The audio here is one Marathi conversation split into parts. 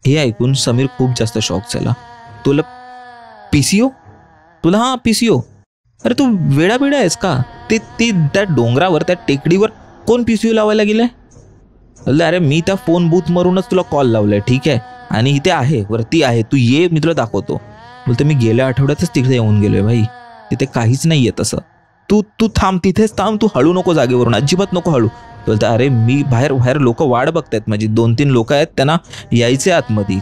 हे ऐकून समीर खूप जास्त शॉक झाला. तुला PCO? तुला हां PCO. अरे तू वेडा आहेस का? ते त्या डोंगरावर त्या टेकडीवर कोण PCO लावायला गेलंय? अरे मी त्या फोन बूथ मरूनच तुला कॉल लावलाय, ठीक आहे, आणि इथे आहे, वरती आहे, तू ये, मी तुला दाखवतो. बोलते मी गेल्या आठवड्यातच तिकडे येऊन गेलोय भाई, तिथे काहीच नाहीये तसं. तू थांब, तिथेच थांब, तू हळू नको जागेवरून, अजिबात नको हळू. बोलते अरे मी बाहेर लोक वाट बघतायत, माझी 2-3 लोक आहेत, त्यांना यायचे आतमध्ये,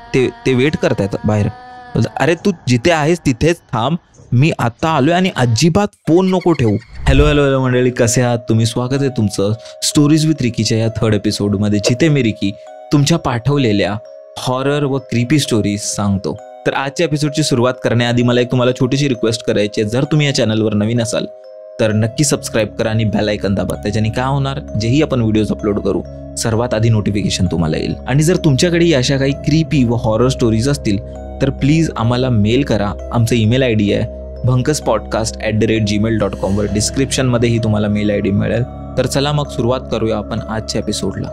ते वेट करतायत बाहेर. बोलते अरे तू जिथे आहेस तिथेच थांब, मी आता आलोय आणि अजिबात फोन नको ठेवू. हॅलो मंडळी, कसे आहात तुम्ही? स्वागत आहे तुमचं स्टोरीज विथ रिकीच्या या 3rd एपिसोडमध्ये, जिथे मी रिकी तुमच्या पाठवलेल्या हॉरर व क्रीपी स्टोरीज सांगतो. तर आजच्या एपिसोडची सुरुवात करण्याआधी मला एक तुम्हाला छोटीशी रिक्वेस्ट करायची आहे. जर तुम्ही या चॅनलवर नवीन असाल तर नक्की सबस्क्राईब करा आणि बेल आयकन दाबा. त्याच्याने काय होणार, जेही आपण व्हिडिओज अपलोड करू सर्वात आधी नोटिफिकेशन तुम्हाला येईल. आणि जर तुमच्याकडे अशा काही क्रीपी व हॉरर स्टोरीज असतील तर प्लीज आम्हाला मेल करा. आमचं ईमेल ID आहे bhankaspodcast@gmail.com वर. डिस्क्रिप्शनमध्येही तुम्हाला मेल ID मिळेल. तर चला मग सुरुवात करूया आपण आजच्या एपिसोडला.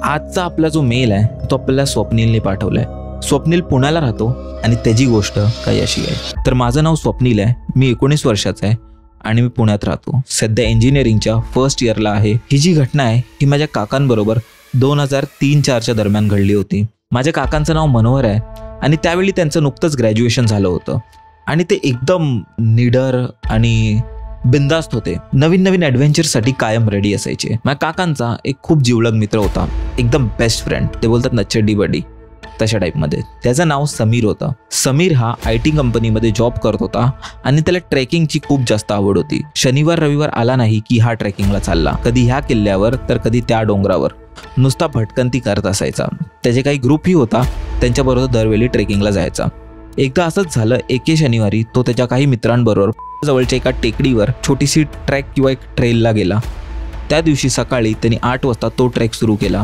आजचा आपला जो मेल आहे तो आपल्याला स्वप्नीलने पाठवलाय. स्वप्नील पुण्याला राहतो आणि त्याची गोष्ट काही अशी आहे. तर माझं नाव स्वप्नील आहे, मी 19 वर्षाचा आहे आणि मी पुण्यात राहतो. सध्या इंजिनिअरिंगच्या 1st इयरला आहे. ही जी घटना आहे ही माझ्या काकांबरोबर 2003-04च्या दरम्यान घडली होती. माझ्या काकांचं नाव मनोहर आहे आणि त्यावेळी त्यांचं नुकतंच ग्रॅज्युएशन झालं होतं आणि ते एकदम निडर आणि बिंदास्त होते. नवीन ॲडव्हेंचरसाठी कायम रेडी असायचे. माझ्या काकांचा एक खूप जिवलग मित्र होता, एकदम बेस्ट फ्रेंड, ते बोलतात ना चड्डी बडी, तशा टाईपमध्ये. त्याचं नाव समीर होतं. समीर हा IT कंपनीमध्ये जॉब करत होता आणि त्याला ट्रेकिंगची खूप जास्त आवड होती. शनिवार रविवार आला नाही की हा ट्रेकिंगला चालला, कधी ह्या किल्ल्यावर तर कधी त्या डोंगरावर. नुसता भटकंती करत असायचा. त्याचे काही ग्रुपही होता, त्यांच्याबरोबर दरवेळी ट्रेकिंगला जायचा. एकदा असंच झालं, एके शनिवारी तो त्याच्या काही मित्रांबरोबर जवळच्या एका टेकडीवर छोटीशी ट्रॅक किंवा एक ट्रेलला गेला. त्या दिवशी सकाळी त्यांनी 8 वाजता तो ट्रेक सुरू केला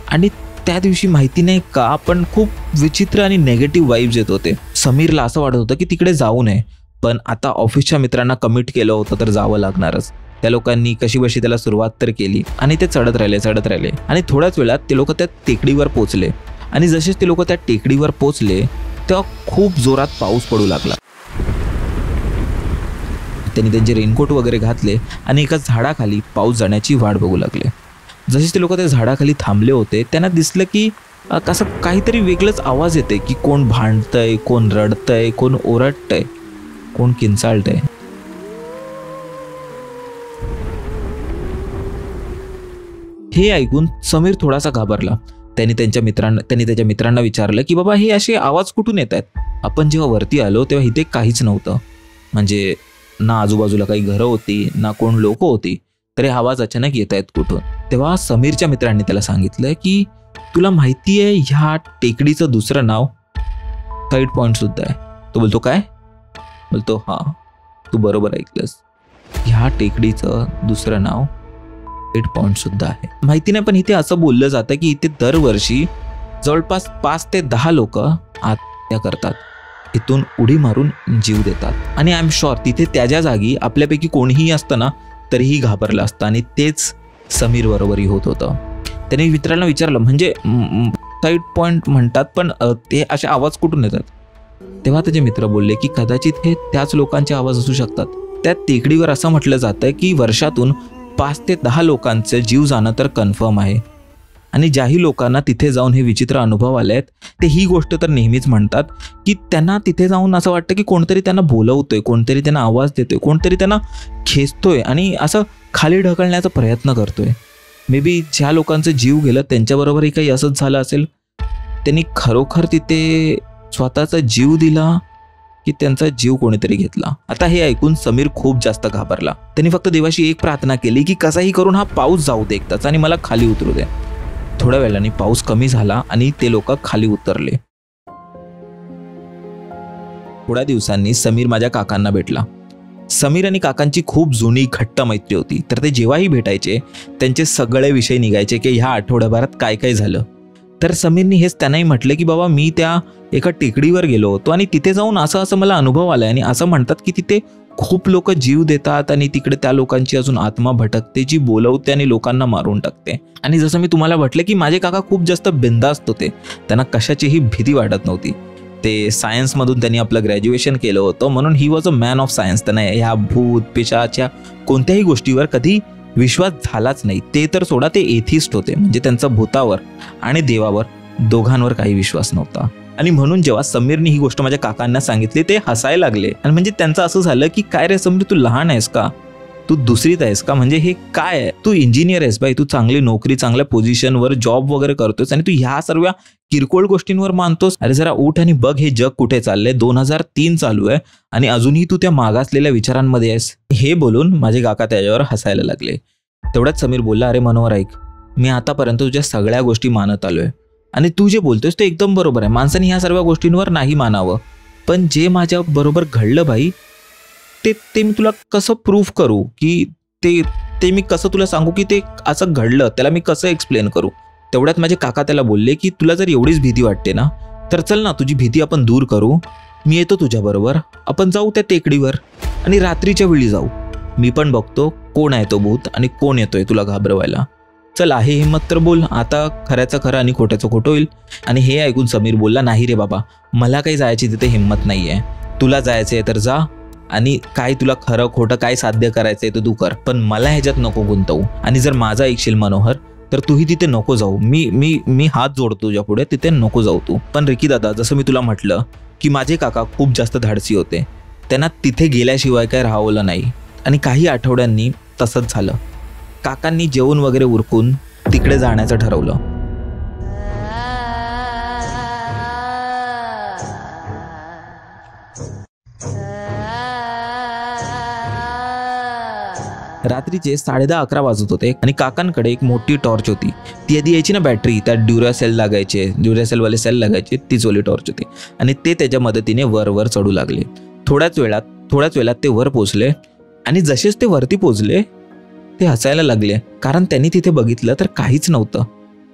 आणि त्या दिवशी माहिती नाही का पण खूप विचित्र आणि नेगेटिव्ह वाईब्स येत होते. समीरला असं वाटत होतं की तिकडे जाऊ नये, पण आता ऑफिसच्या मित्रांना कमिट केलं होतं तर जावं लागणारच. त्या लोकांनी कशीबशी त्याला सुरुवात तर केली आणि ते चढत राहिले आणि थोड्याच वेळात ते लोक त्या टेकडीवर पोचले. आणि जसेच ते लोक त्या टेकडीवर पोचले तेव्हा खूप जोरात पाऊस पडू लागला. त्यांनी त्यांचे रेनकोट वगैरे घातले आणि एका झाडाखाली पाऊस जाण्याची वाट बघू लागले. जसे ते लोक त्या झाडाखाली थांबले होते त्यांना दिसलं की कसं काहीतरी वेगळंच आवाज येते, की कोण भांडतंय, कोण रडतंय, कोण ओरडतंय, कोण किंचाळतंय. हे ऐकून समीर थोडासा घाबरला. त्यांनी त्याच्या मित्रांना विचारलं की बाबा हे असे आवाज कुठून येत आहेत? आपण जेव्हा वरती आलो तेव्हा इथे काहीच नव्हतं, म्हणजे ना आजूबाजूला काही घरं होती ना कोण लोक होती, तरी आवाज अचानक येत आहेत कुठून. तेव्हा समीरच्या मित्रांनी त्याला सांगितलं की तुला माहिती आहे ह्या टेकडीचं दुसरं नाव साईड पॉईंट सुद्धा आहे. तो बोलतो काय? बोलतो हां, तू बरोबर ऐकलंस, ह्या टेकडीचं दुसरं नाव साईड पॉईंट सुद्धा आहे. माहिती नाही पण इथे असं बोललं जातं की इथे दरवर्षी जवळपास 5 ते 10 लोक आत्महत्या करतात, इथून उडी मारून जीव देतात. आणि आय एम शुअर तिथे त्याच्या जागी आपल्यापैकी कोणीही असतं ना तरीही घाबरलं असतं आणि तेच समीर बरोबरही होत होतं. त्याने मित्रांना विचारलं म्हणजे साईड पॉईंट म्हणतात पण ते असे आवाज कुठून येतात? तेव्हा त्याचे मित्र बोलले की कदाचित हे त्याच लोकांचे आवाज असू शकतात. त्या टेकडीवर असं म्हटलं जातं की वर्षातून 5 ते 10 लोकांचे जीव जाणं तर कन्फर्म आहे. आणि ज्याही लोकांना तिथे जाऊन हे विचित्र अनुभव आले आहेत ते ही गोष्ट तर नेहमीच म्हणतात की त्यांना तिथे जाऊन असं वाटतं की कोणतरी त्यांना बोलवतोय, कोणतरी त्यांना आवाज देतोय, कोणतरी त्यांना खेचतोय आणि असं खाली ढकलण्याचा प्रयत्न करतोय. मे बी ज्या लोकांचं जीव गेलं त्यांच्याबरोबरही काही असंच झालं असेल. त्यांनी खरोखर तिथे स्वतःचा जीव दिला की त्यांचा जीव कोणीतरी घेतला. आता हे ऐकून समीर खूप जास्त घाबरला. त्यांनी फक्त देवाशी एक प्रार्थना केली की कसाही करून हा पाऊस जाऊ दे एकदाच आणि मला खाली उतरू दे. थोड्या वेळाने पाऊस कमी झाला आणि ते लोक खाली उतरले. थोड्या दिवसांनी समीर माझ्या काकांना भेटला. समीर आणि काकांची खूप जुनी घट्ट मैत्री होती. तर ते जेव्हाही भेटायचे त्यांचे सगळे विषय निघायचे की ह्या आठवड्याभरात काय काय झालं. तर समीरनी हेच त्यांनाही म्हटलं की बाबा मी त्या एका टेकडीवर गेलो होतो आणि तिथे जाऊन असं असं मला अनुभव आलाय आणि असं म्हणतात की तिथे खूप लोक जीव देतात आणि तिकडे त्या लोकांची अजून आत्मा भटकते जी बोलवते आणि लोकांना मारून टाकते. आणि जसं मी तुम्हाला म्हटलं की माझे काका खूप जास्त बिंदास्त होते, त्यांना कशाचीही भीती वाटत नव्हती. ते सायन्समधून त्यांनी आपलं ग्रॅज्युएशन केलं होतं म्हणून he was a man of science. त्यांना ह्या भूत पिशाच्या कोणत्याही गोष्टीवर कधी विश्वास झालाच नाही. ते तर सोडा, ते एथिस्ट होते, म्हणजे त्यांचा भूतावर आणि देवावर दोघांवर काही विश्वास नव्हता. आणि म्हणून जेव्हा समीरने ही गोष्ट माझ्या काकांना सांगितली ते हसायला लागले. आणि म्हणजे त्यांचं असं झालं की काय रे समीर, तू लहान आहेस का, तू दुसरीत आहेस का, म्हणजे हे काय आहे, तू इंजिनियर आहेस बाई, तू चांगली नोकरी चांगल्या पोझिशनवर जॉब वगैरे करतोस आणि तू ह्या सर्व किरकोळ गोष्टींवर मानतोस. अरे जरा उठ आणि बघ हे जग कुठे चाललंय, 2003 चालू आहे आणि अजूनही तू त्या मागासलेल्या विचारांमध्ये आहेस. हे बोलून माझे काका त्याच्यावर हसायला लागले. तेवढ्यात समीर बोलला, अरे मनोहर ऐक, मी आतापर्यंत तुझ्या सगळ्या गोष्टी मानत आलोय आणि तू जे बोलतोयस ते एकदम बरोबर आहे. माणसाने ह्या सर्व गोष्टींवर नाही मानावं, पण जे माझ्या बरोबर घडलं भाई ते मी तुला कसं प्रूफ करू, की ते मी कसं तुला सांगू की ते असं घडलं, त्याला मी कसं एक्सप्लेन करू. तेवढ्यात माझे काका त्याला बोलले की तुला जर एवढीच भीती वाटते ना तर चल ना, तुझी भीती आपण दूर करू, मी येतो तुझ्याबरोबर, आपण जाऊ त्या टेकडीवर आणि रात्रीच्या वेळी जाऊ, मी पण बघतो कोण आहे तो भूत आणि कोण येतोय तुला घाबरवायला. चल आहे हिम्मत तर बोल, आता खऱ्याचं खरं आणि खोट्याचं खोटं होईल. आणि हे ऐकून समीर बोलला, नाही रे बाबा, मला काही जायची तिथे हिम्मत नाही आहे, तुला जायचं आहे तर जा आणि काय तुला खरं खोटं काय साध्य करायचंय तर तू कर, पण मला ह्याच्यात नको गुंतवू. आणि जर माझा ऐकशील मनोहर तर तूही तिथे नको जाऊ, मी हात जोडतो तुझ्या पुढे, तिथे नको जाऊ तू. पण रिकी दादा, जसं मी तुला म्हटलं की माझे काका खूप जास्त धाडसी होते, त्यांना तिथे गेल्याशिवाय काय राहावलं नाही. आणि काही आठवड्यांनी तसंच झालं. काकांनी जेवण वगैरे उरकून तिकडे जाण्याचं ठरवलं. रात्रीचे 10:30-11 वाजत होते आणि काकांकडे एक मोठी टॉर्च होती. ती आधी यायची ना बॅटरी, त्यात ड्युरासेलवाले सेल लागायचे, तीच वाली टॉर्च होती. आणि ते त्याच्या मदतीने वर चढू लागले. थोड्याच वेळात ते वर पोचले आणि जसेच ते वरती पोचले ते हसायला लागले, कारण त्यांनी तिथे बघितलं तर काहीच नव्हतं,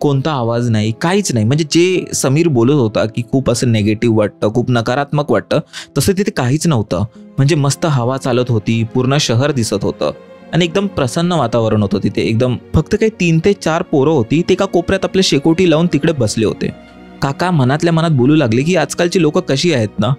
कोणता आवाज नाही, काहीच नाही. म्हणजे जे समीर बोलत होता की खूप असं नेगेटिव्ह वाटतं, खूप नकारात्मक वाटतं, तसं तिथे काहीच नव्हतं. म्हणजे मस्त हवा चालत होती, पूर्ण शहर दिसत होतं आणि एकदम प्रसन्न वातावरण होतं तिथे. एकदम फक्त काही 3 ते 4 पोरं होती, ते एका कोपऱ्यात आपले शेकोटी लावून तिकडे बसले होते. काका मनातल्या मनात बोलू लागले की आजकालची लोक कशी आहेत ना,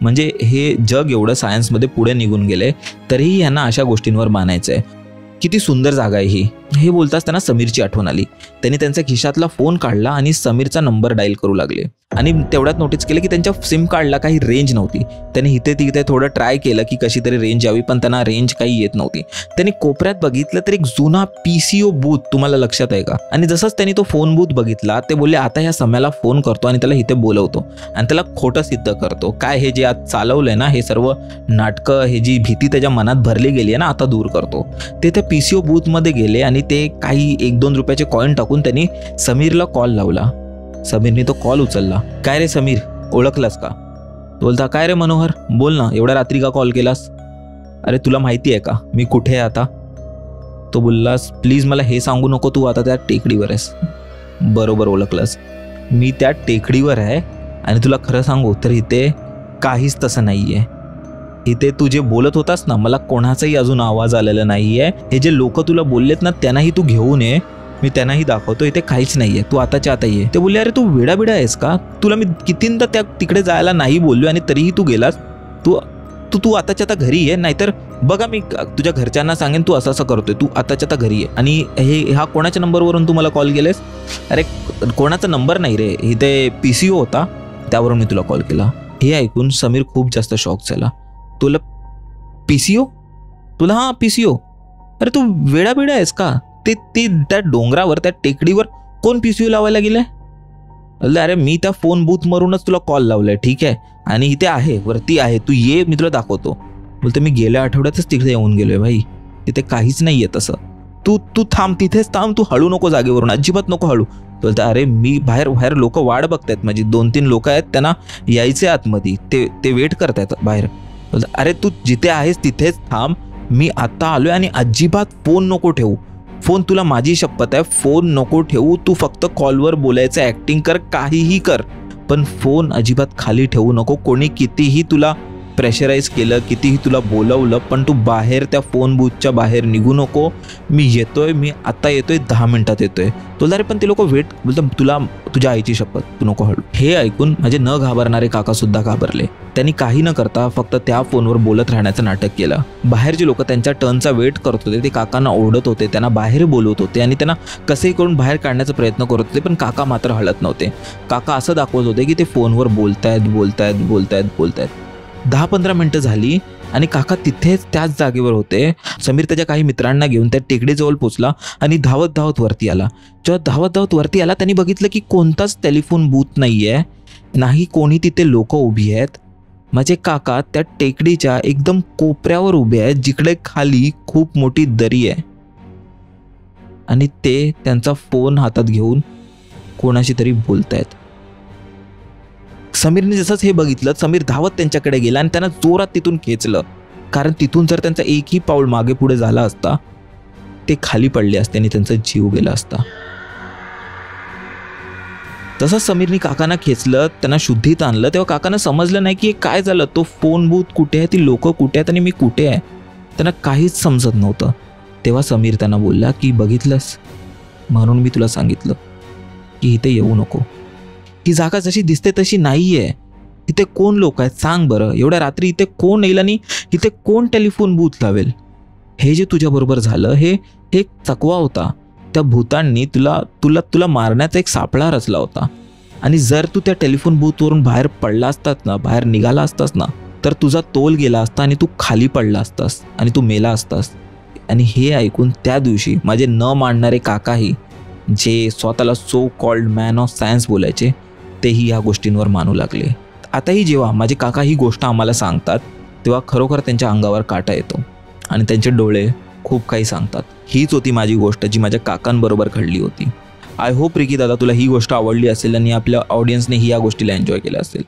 म्हणजे हे जग एवढं सायन्समध्ये पुढे निघून गेले तरीही यांना अशा गोष्टींवर मानायचं आहे. किती सुंदर जागा आहे ही. हे बोलताच त्यांना समीरची आठवण आली. त्यांनी त्यांच्या खिशातला फोन काढला आणि समीरचा नंबर डायल करू लागले. आणि तेवढ्यात नोटीस केलं की त्यांच्या सिम कार्डला काही रेंज नव्हती. त्यांनी इथे तिथे थोडं ट्राय केलं की कशी तरी रेंज यावी, पण त्यांना रेंज काही येत नव्हती. त्यांनी कोपऱ्यात बघितलं तर एक जुना PCO बूथ, तुम्हाला लक्षात आहे का? आणि जसंच त्यांनी तो फोन बूथ बघितला ते बोलले, आता ह्या सम्याला फोन करतो आणि त्याला इथे बोलवतो आणि त्याला खोटं सिद्ध करतो. काय हे जे आज चालवलंय ना, हे सर्व नाटकं, हे जी भीती त्याच्या मनात भरली गेली आहे ना, आता दूर करतो. ते त्या PCO बूथमध्ये गेले आणि ते काही 1-2 रुपयाचे कॉईन टाकून त्यांनी समीरला कॉल लावला. समीरने तो कॉल उचलला. काय रे समीर, ओळखलास का? बोलता, काय रे मनोहर, बोल ना, एवढ्या रात्री का कॉल केलास? अरे तुला माहिती आहे का मी कुठे आहे आता? तो बोललास, प्लीज मला हे सांगू नको तू आता त्या टेकडीवर आहेस. बरोबर ओळखलास, मी त्या टेकडीवर आहे आणि तुला खरं सांगू तर इथे काहीच तसं नाही आहे. इथे तू जे बोलत होतास ना, मला कोणाचाही अजून आवाज आलेला नाही आहे. हे जे लोक तुला बोललेत ना त्यांनाही तू घेऊन ये, मी त्यांनाही दाखवतो, इथे काहीच नाहीये, तू आताच्या आता ये. ते बोलले, अरे तू वेडाबिडा आहेस का? तुला मी कितींदा तिकडे जायला नाही बोललो आणि तरीही तू गेलास. तू तू तू आताच्या आता घरी ये, नाहीतर बघा मी तुझ्या घरच्यांना सांगेन तू असं करतोय. तू आताच्या आता घरी ये. आणि हा कोणाच्या नंबरवरून तू मला कॉल केलेस? अरे कोणाचा नंबर नाही रे, इथे PCO होता त्यावरून मी तुला कॉल केला. हे ऐकून समीर खूप जास्त शॉक झाला. तुला PCO? तुला हा PCO? अरे तू वेडाबिडा आहेस का? ते त्या डोंगरावर, त्या टेकडीवर कोण PCO लावायला गेलंय? अरे मी त्या फोन बूथ मरूनच तुला कॉल लावलाय, ठीक आहे, आणि इथे आहे, वरती आहे, तू ये, मी तुला दाखवतो. बोलतो, मी गेल्या आठवड्यातच तिकडे येऊन गेलोय भाई, तिथे काहीच नाहीये तसं. तू थांब, तिथेच थांब, तू हळू नको जागेवरून, अजिबात नको हळू. बोलता, अरे मी बाहेर लोक वाट बघतायत, माझी 2-3 लोक आहेत, त्यांना यायचे आतमध्ये, ते वेट करतायत बाहेर. बोलता, अरे तू जिथे आहेस तिथेच थांब, मी आता आलोय आणि अजिबात फोन नको ठेवू. फोन, तुला माझी शपथ आहे, फोन नको ठेवू, तू फक्त कॉलवर बोलायचं ॲक्टिंग कर, काहीही कर, पण फोन अजिबात खाली ठेवू नको. कोणी कितीही तुला प्रेशराईज केलं, कितीही तुला बोलवलं, पण तू बाहेर त्या फोन बूथच्या बाहेर निघू नको. मी येतोय, मी आता येतोय, 10 मिनिटात येतोय. तो अरे पण ते लोक वेट बोलतं, तुला तुझ्या आईची शपथ, तू नको हळू. हे ऐकून माझे न घाबरणारे काका सुद्धा घाबरले. त्यांनी काही न करता फक्त त्या फोनवर बोलत राहण्याचं नाटक केलं. बाहेरचे लोक त्यांच्या टर्नचा वेट करत होते, ते काकांना ओरडत होते, त्यांना बाहेर बोलवत होते आणि त्यांना कसेही करून बाहेर काढण्याचा प्रयत्न करत होते, पण काका मात्र हलत नव्हते. काका असं दाखवत होते की ते फोनवर बोलतायत. 10-15 मिनिटं झाली आणि काका तिथेच त्याच जागेवर होते. समीर त्याच्या काही मित्रांना घेऊन त्या टेकडीजवळ पोचला आणि धावत वरती आला. जेव्हा धावत वरती आला, त्यांनी बघितलं की कोणताच टेलिफोन बूथ नाहीये, नाही कोणी तिथे लोक उभी आहेत. माझे काका त्या टेकडीच्या एकदम कोपऱ्यावर उभे आहेत, जिकडे खाली खूप मोठी दरी आहे आणि ते त्यांचा फोन हातात घेऊन कोणाशी तरी बोलतायत. समीरने जसंच हे बघितलं, समीर धावत त्यांच्याकडे गेला आणि त्यांना जोरात तिथून खेचलं, कारण तिथून जर त्यांचा एकही पाऊल मागे पुढे झाला असता, ते खाली पडले असते आणि त्यांचा जीव गेला असता. तसंच समीरने काकांना खेचलं, त्यांना शुद्धीत आणलं. तेव्हा काकांना समजलं नाही की हे काय झालं, तो फोन बूथ कुठे आहे, ती लोक कुठे आहेत आणि मी कुठे आहे, त्यांना काहीच समजत नव्हतं. तेव्हा समीर त्यांना बोलला की बघितलंस, म्हणून मी तुला सांगितलं की इथे येऊ नको. ही जागा जशी दिसते तशी नाहीये. इथे कोण लोक आहेत सांग बरं, एवढ्या रात्री इथे कोण येईल आणि इथे कोण टेलिफोन बूथ लावेल. हे जे तुझ्याबरोबर झालं, हे एक चकवा होता. त्या भूतांनी तुला मारण्याचा एक सापळा रचला होता आणि जर तू त्या टेलिफोन बूथवरून बाहेर पडला असतास ना, बाहेर निघाला असतास ना, तर तुझा तोल गेला असता आणि तू खाली पडला असतास आणि तू मेला असतास. आणि हे ऐकून त्या दिवशी माझे न मानणारे काकाही, जे स्वतःला so called man of science बोलायचे, तेही या गोष्टींवर मानू लागले. आताही जेव्हा माझे काका ही गोष्ट आम्हाला सांगतात, तेव्हा खरोखर त्यांच्या अंगावर काटा येतो आणि त्यांचे डोळे खूप काही सांगतात. हीच होती माझी गोष्ट, जी माझ्या काकांबरोबर घडली होती. आय होप रिकी दादा तुला ही गोष्ट आवडली असेल आणि आपल्या ऑडियन्सनेही या गोष्टीला एन्जॉय केलं असेल.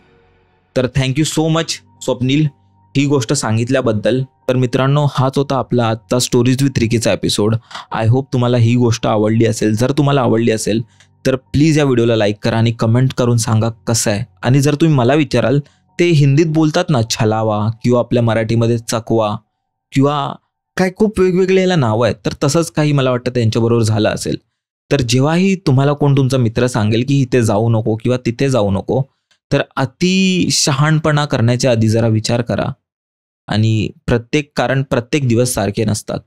तर थँक्यू सो मच स्वप्नील ही गोष्ट सांगितल्याबद्दल. तर मित्रांनो, हाच होता आपला आजचा स्टोरीज विथ रिकीचा एपिसोड. आय होप तुम्हाला ही गोष्ट आवडली असेल. जर तुम्हाला आवडली असेल तर प्लीज या व्हिडिओला लाईक करा आणि कमेंट करून सांगा कसं आहे. आणि जर तुम्ही मला विचाराल, ते हिंदीत बोलतात ना छलावा, किंवा आपल्या मराठीमध्ये चकवा, किंवा काय खूप वेगवेगळे याला नावं आहेत, तर तसंच काही मला वाटतं त्यांच्याबरोबर झालं असेल. तर जेव्हाही तुम्हाला कोण तुमचा मित्र सांगेल की इथे जाऊ नको किंवा तिथे जाऊ नको, तर अति शहाणपणा करण्याच्या आधी जरा विचार करा. आणि प्रत्येक दिवस सारखे नसतात.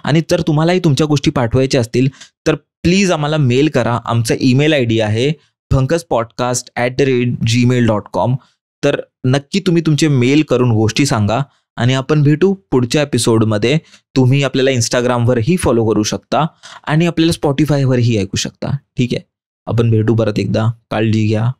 आणि जर तुम्हालाही तुमच्या गोष्टी पाठवायच्या असतील तर प्लीज आम्हाला मेल करा. आमचा ईमेल ID आहे punkaspodcast@gmail.com. तर नक्की तुम्ही तुमचे मेल करून गोष्टी सांगा आणि आपण भेटू पुढच्या एपिसोडमध्ये. तुम्ही आपल्याला इंस्टाग्रामवरही फॉलो करू शकता आणि आपल्याला स्पॉटिफायवरही ऐकू शकता. ठीक आहे, आपण भेटू परत एकदा. काळजी घ्या.